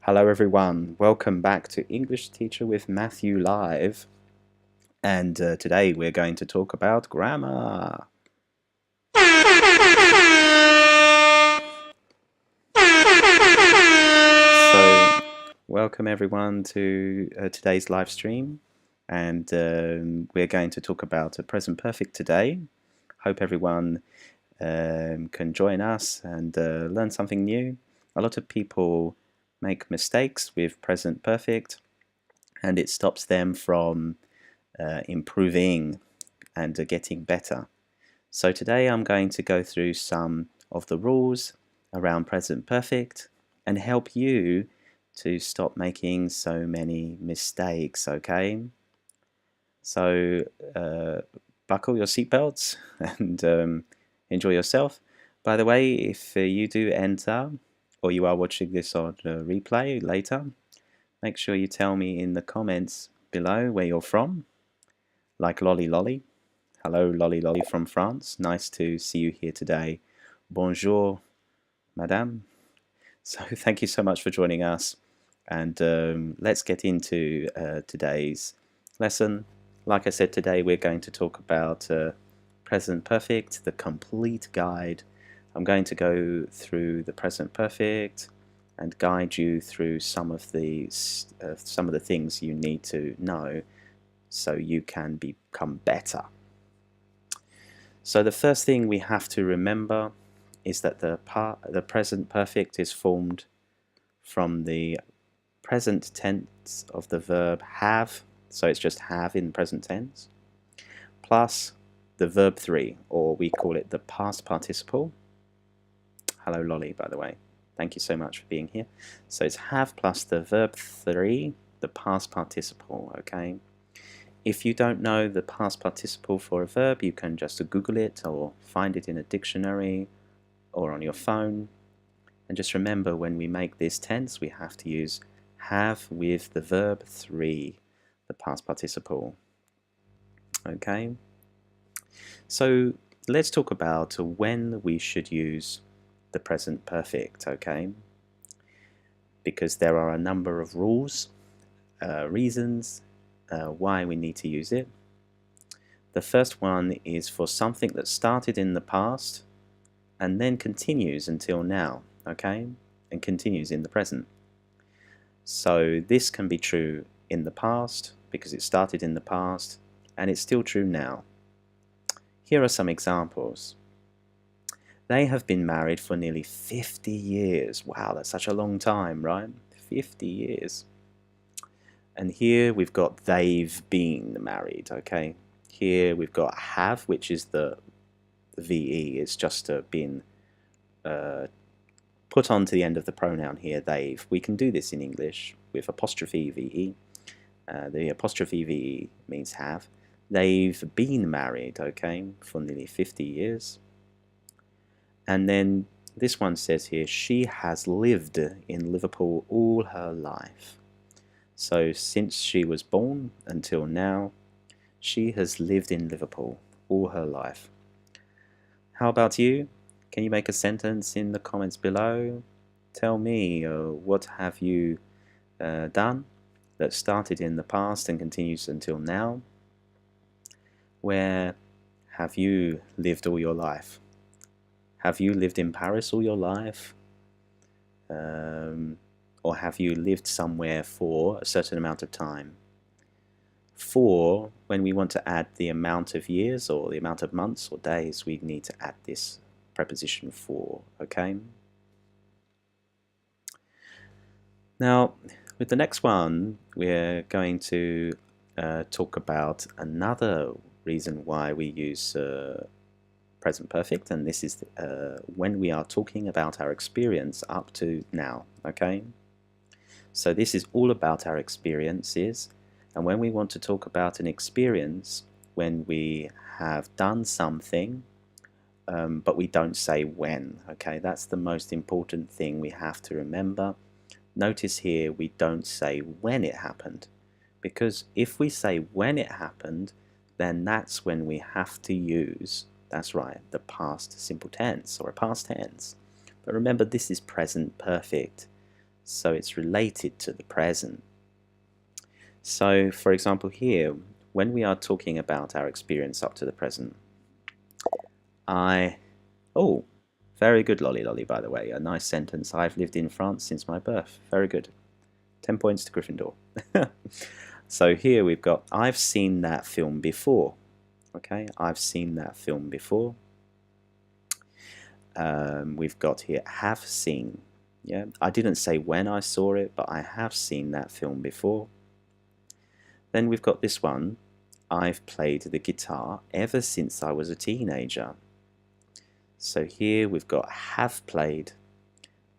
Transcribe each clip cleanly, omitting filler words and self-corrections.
Hello everyone, welcome back to English Teacher with Matthew Live, and today we're going to talk about grammar. So, welcome everyone to today's live stream, and we're going to talk about a present perfect today. Hope everyone can join us and learn something new. A lot of people make mistakes with present perfect, and it stops them from improving and getting better. So today I'm going to go through some of the rules around present perfect and help you to stop making so many mistakes, okay? So buckle your seatbelts and enjoy yourself. By the way, if you do enter or you are watching this on replay later, make sure you tell me in the comments below where you're from, like Lolly Lolly. Hello, Lolly Lolly from France. Nice to see you here today. Bonjour, madame. So thank you so much for joining us. And let's get into today's lesson. Like I said, today we're going to talk about present perfect, the complete guide. I'm going to go through the present perfect and guide you through some of the things you need to know so you can become better. So the first thing we have to remember is that the present perfect is formed from the present tense of the verb have, so it's just have in present tense, plus the verb 3, or we call it the past participle. Hello Lolly, by the way. Thank you so much for being here. So it's have plus the verb 3, the past participle, okay? If you don't know the past participle for a verb, you can just Google it or find it in a dictionary or on your phone. And just remember, when we make this tense, we have to use have with the verb 3, the past participle. Okay? So let's talk about when we should use the present perfect, okay? Because there are a number of rules, reasons, why we need to use it. The first one is for something that started in the past and then continues until now, okay? And continues in the present. So this can be true in the past because it started in the past and it's still true now. Here are some examples. They have been married for nearly 50 years. Wow, that's such a long time, right? 50 years. And here we've got they've been married, okay? Here we've got have, which is the VE. It's just been put onto the end of the pronoun here, they've. We can do this in English with apostrophe VE. The apostrophe VE means have. They've been married, okay, for nearly 50 years. And then this one says here, she has lived in Liverpool all her life. So since she was born until now, she has lived in Liverpool all her life. How about you? Can you make a sentence in the comments below? Tell me, what have you done that started in the past and continues until now? Where have you lived all your life? Have you lived in Paris all your life? Or have you lived somewhere for a certain amount of time? For, when we want to add the amount of years or the amount of months or days, we need to add this preposition for, okay? Now, with the next one, we're going to talk about another reason why we use present perfect, and this is when we are talking about our experience up to now, okay? So this is all about our experiences, and when we want to talk about an experience, when we have done something, but we don't say when, okay? That's the most important thing we have to remember. Notice here we don't say when it happened, because if we say when it happened, then that's when we have to use, that's right, the past simple tense or a past tense. But remember, this is present perfect. so it's related to the present. So, for example, here, when we are talking about our experience up to the present, oh, very good, Lolly Lolly, by the way. A nice sentence. I've lived in France since my birth. Very good. 10 points to Gryffindor. So here we've got, I've seen that film before. Okay, I've seen that film before. We've got here, have seen. Yeah, I didn't say when I saw it, but I have seen that film before. Then we've got this one, I've played the guitar ever since I was a teenager. So here we've got have played.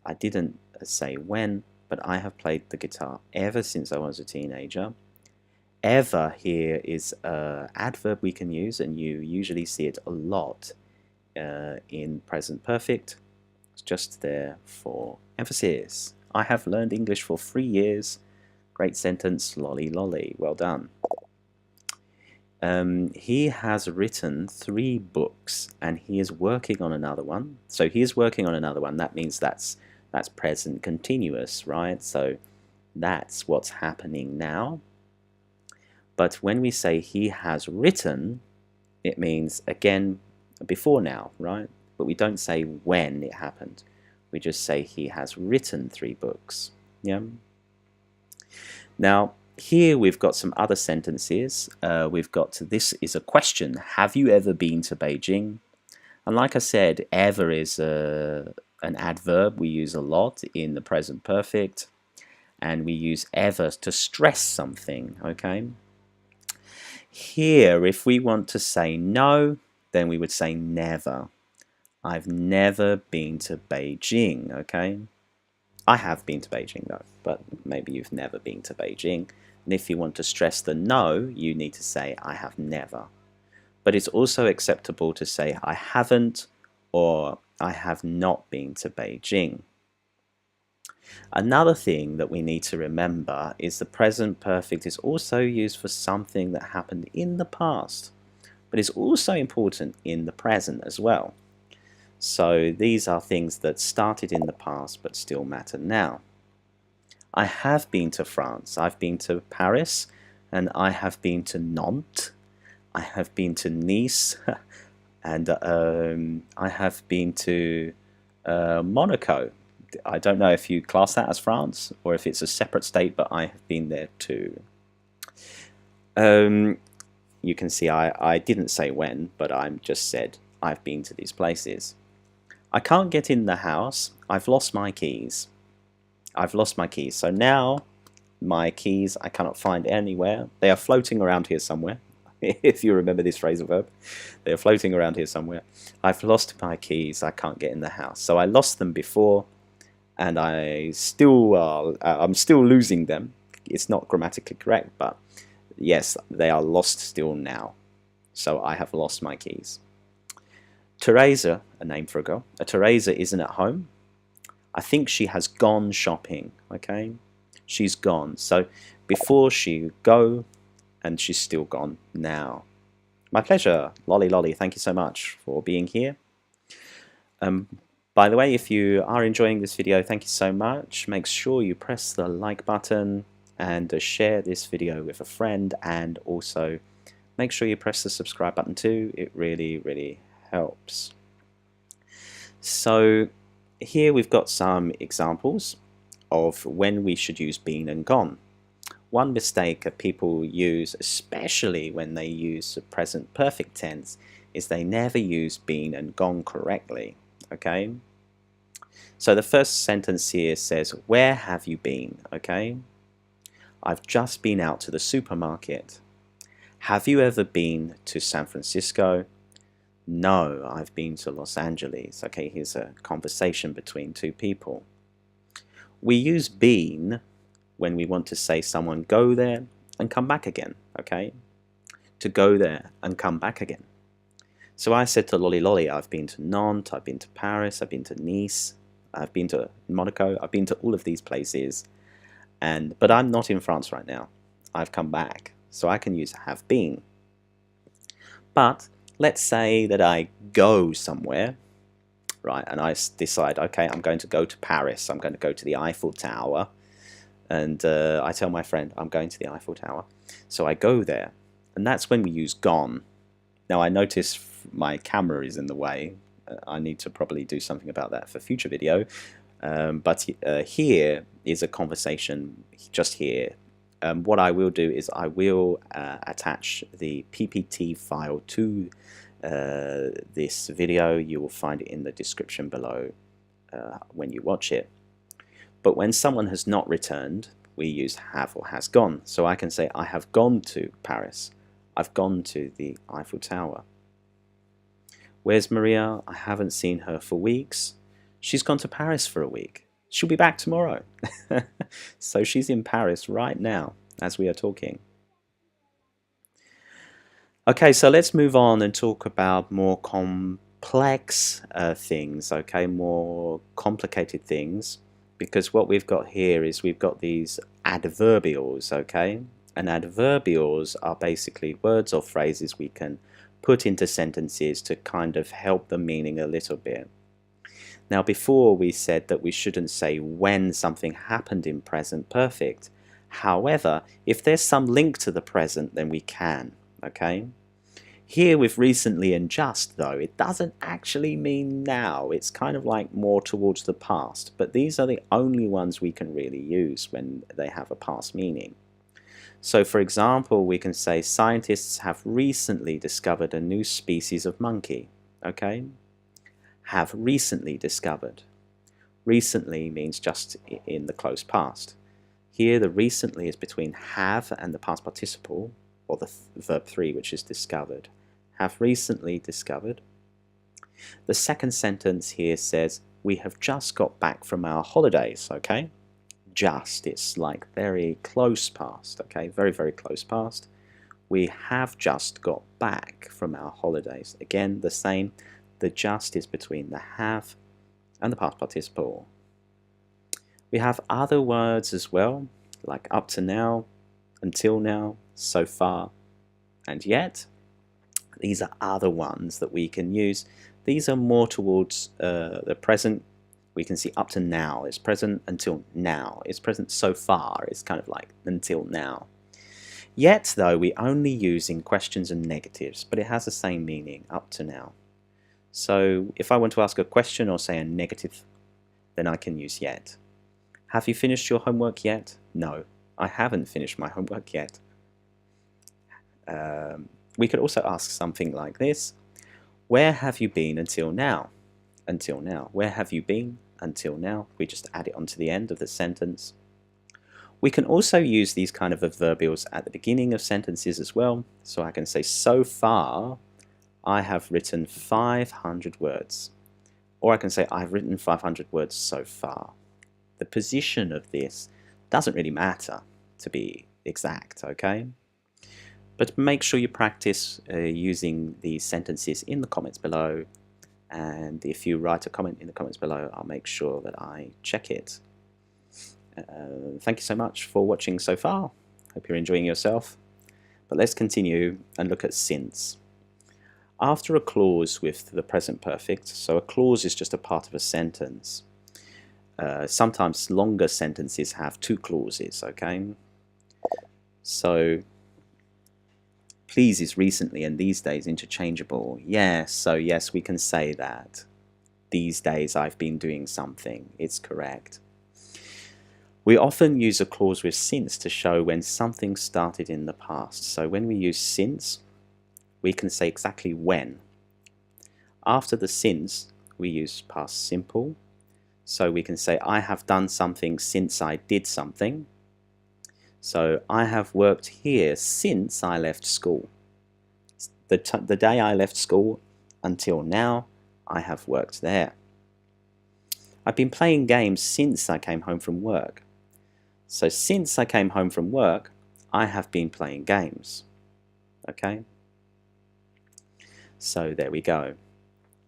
I didn't say when, but I have played the guitar ever since I was a teenager. Ever here is an adverb we can use, and you usually see it a lot in present perfect. It's just there for emphasis. I have learned English for 3 years. Great sentence, lolly lolly. Well done. He has written 3 books and he is working on another one. So he is working on another one. That means that's present continuous, right? So that's what's happening now. But when we say he has written, it means, again, before now, right? But we don't say when it happened. We just say he has written 3 books. Yeah. Now, here we've got some other sentences. We've got, this is a question. Have you ever been to Beijing? And like I said, ever is an adverb we use a lot in the present perfect. And we use ever to stress something, okay? Here, if we want to say no, then we would say never. I've never been to Beijing, okay? I have been to Beijing though, but maybe you've never been to Beijing. And if you want to stress the no, you need to say I have never. But it's also acceptable to say I haven't or I have not been to Beijing. Another thing that we need to remember is the present perfect is also used for something that happened in the past, but it's also important in the present as well. So these are things that started in the past but still matter now. I have been to France, I've been to Paris, and I have been to Nantes, I have been to Nice, and I have been to Monaco. I don't know if you class that as France or if it's a separate state, but I have been there too. You can see I didn't say when, but I just said I've been to these places. I can't get in the house. I've lost my keys. I've lost my keys. So now my keys I cannot find anywhere. They are floating around here somewhere. If you remember this phrasal verb, they're floating around here somewhere. I've lost my keys. I can't get in the house. So I lost them before, and I'm still losing them. It's not grammatically correct, but yes, they are lost still now. So I have lost my keys. Teresa, a name for a girl. Teresa isn't at home. I think she has gone shopping, okay? She's gone. So before she go, and she's still gone now. My pleasure. Lolly Lolly, thank you so much for being here. By the way, if you are enjoying this video, thank you so much. Make sure you press the like button and share this video with a friend, and also make sure you press the subscribe button too. It really, really helps. So here we've got some examples of when we should use been and gone. One mistake that people use, especially when they use the present perfect tense, is they never use been and gone correctly. Okay? So the first sentence here says, where have you been? Okay? I've just been out to the supermarket. Have you ever been to San Francisco? No, I've been to Los Angeles. Okay, here's a conversation between two people. We use been when we want to say someone go there and come back again, okay? To go there and come back again. So I said to Lolly Lolly, I've been to Nantes, I've been to Paris, I've been to Nice, I've been to Monaco, I've been to all of these places, but I'm not in France right now. I've come back, so I can use have been. But let's say that I go somewhere right? And I decide, okay, I'm going to go to Paris. I'm going to go to the Eiffel Tower. And I tell my friend, I'm going to the Eiffel Tower. So I go there. And that's when we use gone. Now I notice my camera is in the way. I need to probably do something about that for future video. But here is a conversation just here. What I will do is I will attach the PPT file to this video. You will find it in the description below when you watch it. But when someone has not returned, we use have or has gone. So I can say I have gone to Paris. I've gone to the Eiffel Tower. Where's Maria? I haven't seen her for weeks. She's gone to Paris for a week. She'll be back tomorrow. So she's in Paris right now as we are talking. Okay, so let's move on and talk about more complex things, okay, more complicated things, because what we've got here is we've got these adverbials, okay, and adverbials are basically words or phrases we can put into sentences to kind of help the meaning a little bit. Now before we said that we shouldn't say when something happened in present perfect. However, if there's some link to the present, then we can, okay? Here with recently and just, though, it doesn't actually mean now. It's kind of like more towards the past, but these are the only ones we can really use when they have a past meaning. So for example, we can say scientists have recently discovered a new species of monkey, okay? Have recently discovered. Recently means just in the close past. Here the recently is between have and the past participle, or the verb 3, which is discovered. Have recently discovered. The second sentence here says we have just got back from our holidays, okay? Just, it's like very close past, okay? Very, very close past. We have just got back from our holidays. Again, the same. The just is between the have and the past participle. We have other words as well, like up to now, until now, so far, and yet. These are other ones that we can use. These are more towards the present. We can see up to now. It's present until now. It's present so far. It's kind of like until now. Yet, though, we only use in questions and negatives, but it has the same meaning, up to now. So if I want to ask a question or say a negative, then I can use yet. Have you finished your homework yet? No, I haven't finished my homework yet. We could also ask something like this. Where have you been until now? Until now. Where have you been until now? We just add it onto the end of the sentence. We can also use these kind of adverbials at the beginning of sentences as well. So I can say, so far, I have written 500 words. Or I can say, I've written 500 words so far. The position of this doesn't really matter, to be exact, okay? But make sure you practice using these sentences in the comments below. And if you write a comment in the comments below, I'll make sure that I check it. Thank you so much for watching so far. Hope you're enjoying yourself. But let's continue and look at since. After a clause with the present perfect, so a clause is just a part of a sentence. Sometimes longer sentences have two clauses, okay? So, please is recently and these days interchangeable. Yes, so yes, we can say that. These days I've been doing something. It's correct. We often use a clause with since to show when something started in the past. So when we use since, we can say exactly when. After the since, we use past simple. So we can say, I have done something since I did something. So I have worked here since I left school. The day I left school until now, I have worked there. I've been playing games since I came home from work. So since I came home from work, I have been playing games. Okay? So there we go.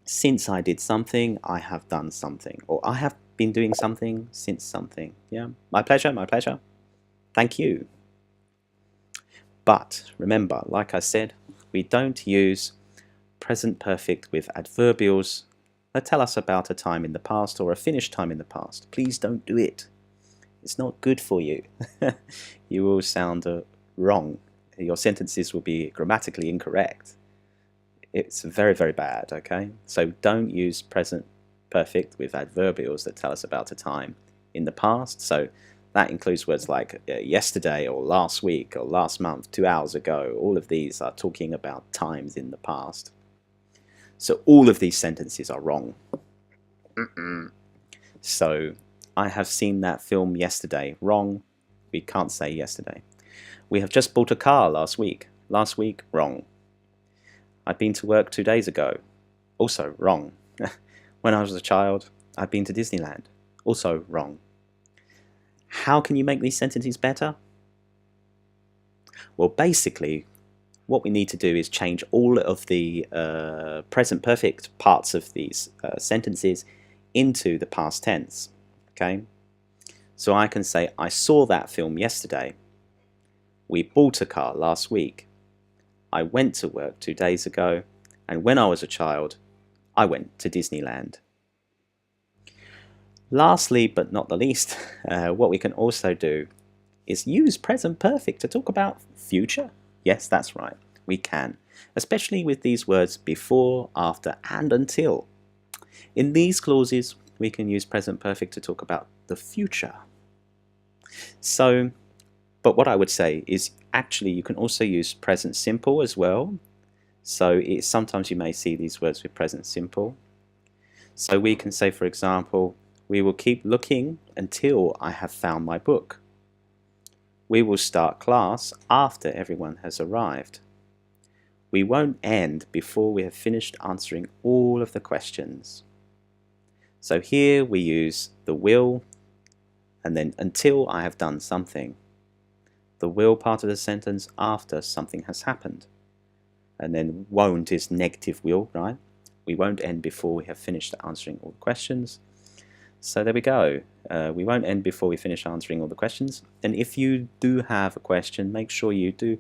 Since I did something, I have done something. Or I have been doing something since something. Yeah, my pleasure, my pleasure. Thank you. But remember, like I said, we don't use present perfect with adverbials tell us about a time in the past or a finished time in the past. Please don't do it. It's not good for you. You will sound wrong. Your sentences will be grammatically incorrect. It's very, very bad, okay? So don't use present perfect with adverbials that tell us about a time in the past. So that includes words like yesterday or last week or last month, 2 hours ago. All of these are talking about times in the past. So all of these sentences are wrong. So I have seen that film yesterday. Wrong. We can't say yesterday. We have just bought a car last week. Last week, wrong. I've been to work 2 days ago. Also wrong. When I was a child, I've been to Disneyland. Also wrong. How can you make these sentences better? Well, basically, what we need to do is change all of the present perfect parts of these sentences into the past tense. Okay? So I can say, I saw that film yesterday. We bought a car last week. I went to work 2 days ago. And when I was a child, I went to Disneyland. Lastly, but not the least, what we can also do is use present perfect to talk about future. Yes, that's right, we can, especially with these words before, after, and until. In these clauses, we can use present perfect to talk about the future. So, but what I would say is actually you can also use present simple as well. So sometimes you may see these words with present simple. So we can say, for example, we will keep looking until I have found my book. We will start class after everyone has arrived. We won't end before we have finished answering all of the questions. So here we use the will and then until I have done something. The will part of the sentence after something has happened. And then won't is negative will, right? We won't end before we have finished answering all the questions. So there we go. We won't end before we finish answering all the questions. And if you do have a question, make sure you do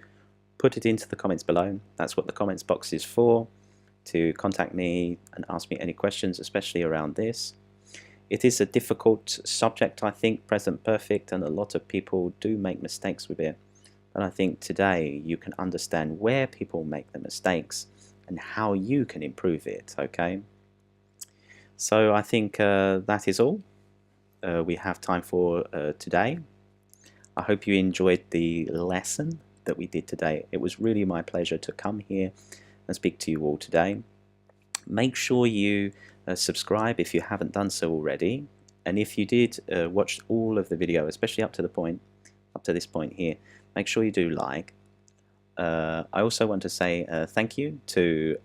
put it into the comments below. That's what the comments box is for, to contact me and ask me any questions, especially around this. It is a difficult subject, I think, present perfect, and a lot of people do make mistakes with it. But I think today you can understand where people make the mistakes and how you can improve it, okay? So I think that is all we have time for today. I hope you enjoyed the lesson that we did today. It was really my pleasure to come here and speak to you all today. Make sure you subscribe if you haven't done so already. And if you did watch all of the video, especially up to this point here, make sure you do like. I also want to say thank you to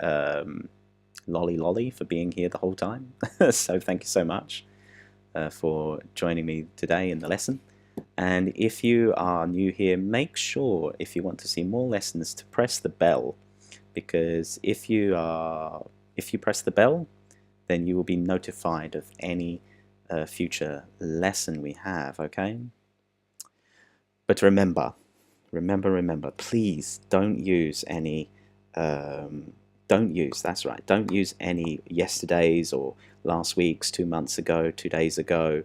Lolly for being here the whole time. So thank you so much for joining me today in the lesson. And if you are new here, make sure, if you want to see more lessons, to press the bell, because if you press the bell, then you will be notified of any future lesson we have, okay? But remember, please don't use any don't use any yesterdays or last week's, 2 months ago, 2 days ago,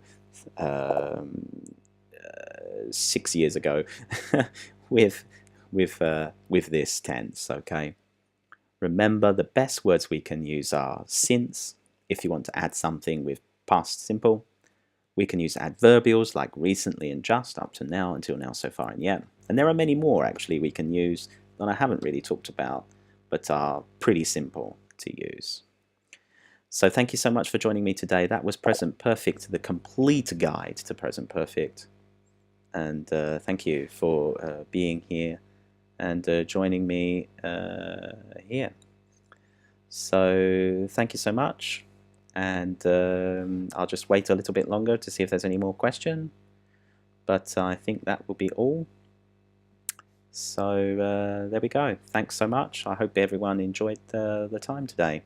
6 years ago with this tense, okay? Remember, the best words we can use are since, if you want to add something with past simple. We can use adverbials like recently and just, up to now, until now, so far, and yet. And there are many more actually we can use that I haven't really talked about, but are pretty simple to use. So thank you so much for joining me today. That was Present Perfect, the complete guide to Present Perfect. And thank you for being here and joining me here. So thank you so much. And I'll just wait a little bit longer to see if there's any more question. But I think that will be all. So there we go. Thanks so much. I hope everyone enjoyed the time today.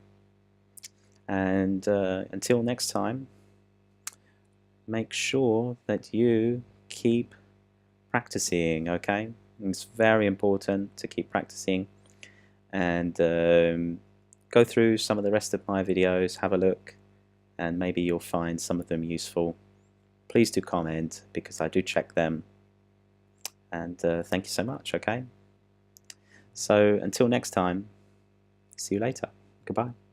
And until next time, make sure that you keep practicing, okay? It's very important to keep practicing. And go through some of the rest of my videos, have a look, and maybe you'll find some of them useful. Please do comment, because I do check them. And thank you so much, okay? So until next time, see you later. Goodbye.